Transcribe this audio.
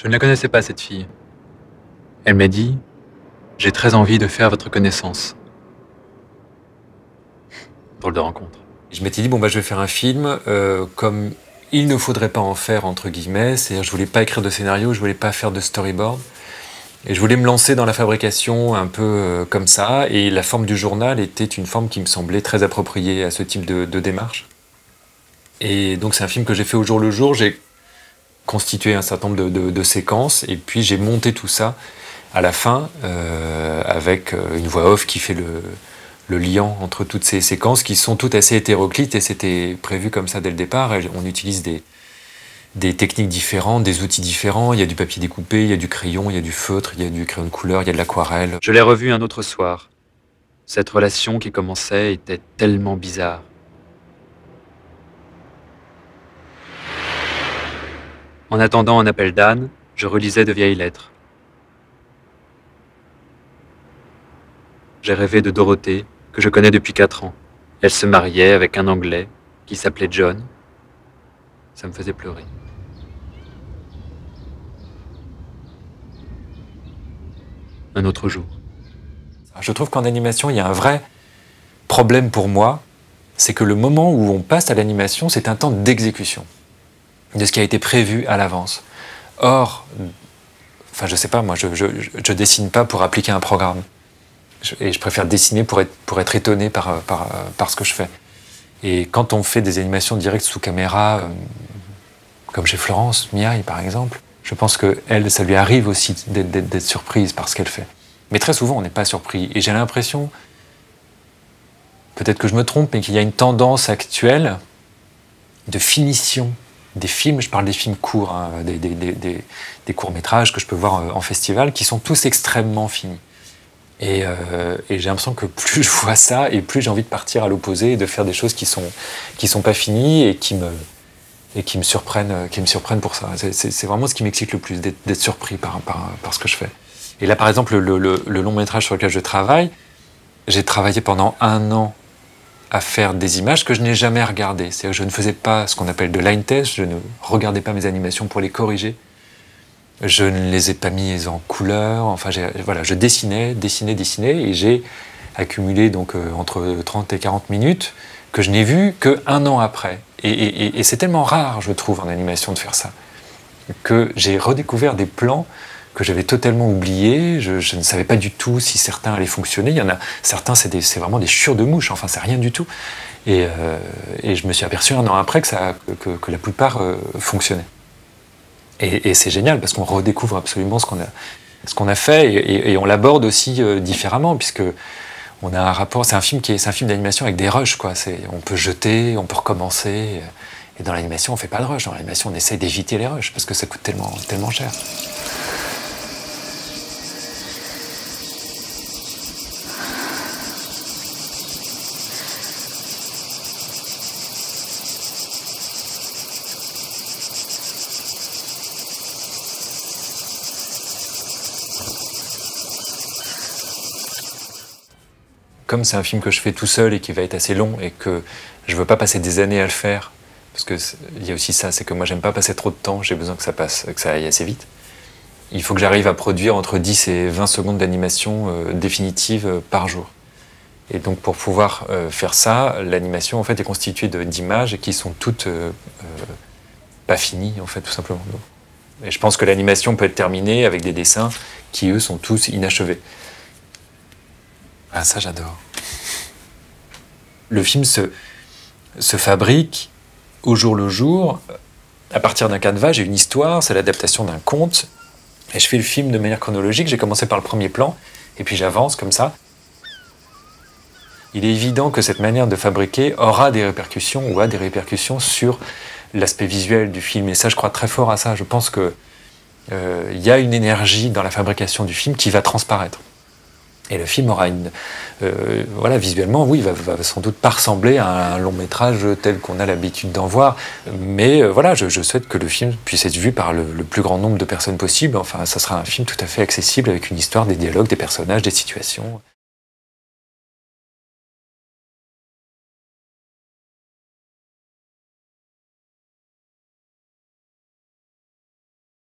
Je ne la connaissais pas, cette fille. Elle m'a dit « J'ai très envie de faire votre connaissance ». Drôle de rencontre. Je m'étais dit, bon, je vais faire un film comme il ne faudrait pas en faire, entre guillemets. C'est-à-dire, je voulais pas écrire de scénario, je voulais pas faire de storyboard. Et je voulais me lancer dans la fabrication un peu comme ça. Et la forme du journal était une forme qui me semblait très appropriée à ce type de démarche. Et donc, c'est un film que j'ai fait au jour le jour. J'ai constitué un certain nombre de séquences. Et puis, j'ai monté tout ça à la fin avec une voix off qui fait le lien entre toutes ces séquences qui sont toutes assez hétéroclites, et c'était prévu comme ça dès le départ. On utilise des techniques différentes, des outils différents. Il y a du papier découpé, il y a du crayon, il y a du feutre, il y a du crayon de couleur, il y a de l'aquarelle. Je l'ai revue un autre soir. Cette relation qui commençait était tellement bizarre. En attendant un appel d'Anne, je relisais de vieilles lettres. J'ai rêvé de Dorothée, que je connais depuis 4 ans. Elle se mariait avec un Anglais qui s'appelait John. Ça me faisait pleurer. Un autre jour. Je trouve qu'en animation, il y a un vrai problème pour moi, c'est que le moment où on passe à l'animation, c'est un temps d'exécution de ce qui a été prévu à l'avance. Or, enfin, je sais pas, moi, je dessine pas pour appliquer un programme. Et je préfère dessiner pour être étonné par ce que je fais. Et quand on fait des animations directes sous caméra, comme chez Florence Miaille par exemple, je pense qu'elle, ça lui arrive aussi d'être surprise par ce qu'elle fait. Mais très souvent, on n'est pas surpris. Et j'ai l'impression, peut-être que je me trompe, mais qu'il y a une tendance actuelle de finition des films. Je parle des films courts, hein, des courts-métrages que je peux voir en festival, qui sont tous extrêmement finis. Et j'ai l'impression que plus je vois ça, et plus j'ai envie de partir à l'opposé et de faire des choses qui sont pas finies et qui me surprennent pour ça. C'est vraiment ce qui m'excite le plus, d'être surpris par ce que je fais. Et là, par exemple, le long métrage sur lequel je travaille, j'ai travaillé pendant 1 an à faire des images que je n'ai jamais regardées. C'est-à-dire que je ne faisais pas ce qu'on appelle de line test, je ne regardais pas mes animations pour les corriger. Je ne les ai pas mises en couleur, enfin voilà, je dessinais, et j'ai accumulé donc entre 30 et 40 minutes que je n'ai vu qu'1 an après. Et c'est tellement rare, je trouve, en animation de faire ça, que j'ai redécouvert des plans que j'avais totalement oubliés. Je ne savais pas du tout si certains allaient fonctionner. Il y en a certains, c'est vraiment des chure de mouche, enfin c'est rien du tout. Et je me suis aperçu 1 an après que la plupart fonctionnaient. Et c'est génial parce qu'on redécouvre absolument ce qu'on a fait, et on l'aborde aussi différemment, puisque on a un rapport. C'est un film d'animation avec des rushs, quoi. On peut jeter, on peut recommencer. Et dans l'animation, on fait pas de rush. Dans l'animation, on essaie d'éviter les rushs parce que ça coûte tellement cher. Comme c'est un film que je fais tout seul et qui va être assez long et que je veux pas passer des années à le faire, parce qu'il y a aussi ça, c'est que moi j'aime pas passer trop de temps, j'ai besoin que ça aille assez vite. Il faut que j'arrive à produire entre 10 et 20 secondes d'animation définitive par jour. Et donc pour pouvoir faire ça, l'animation en fait est constituée d'images qui sont toutes pas finies en fait, tout simplement. Et je pense que l'animation peut être terminée avec des dessins qui eux sont tous inachevés. Ah, ça, j'adore. Le film se fabrique au jour le jour, à partir d'un canevas. J'ai une histoire, c'est l'adaptation d'un conte, et je fais le film de manière chronologique. J'ai commencé par le premier plan, et puis j'avance comme ça. Il est évident que cette manière de fabriquer aura des répercussions, ou a des répercussions sur l'aspect visuel du film. Et ça, je crois très fort à ça. Je pense qu'il y a une énergie dans la fabrication du film qui va transparaître. Et le film aura voilà, visuellement, oui, va sans doute pas ressembler à un long métrage tel qu'on a l'habitude d'en voir. Mais voilà, je souhaite que le film puisse être vu par le plus grand nombre de personnes possible. Enfin, ça sera un film tout à fait accessible avec une histoire, des dialogues, des personnages, des situations.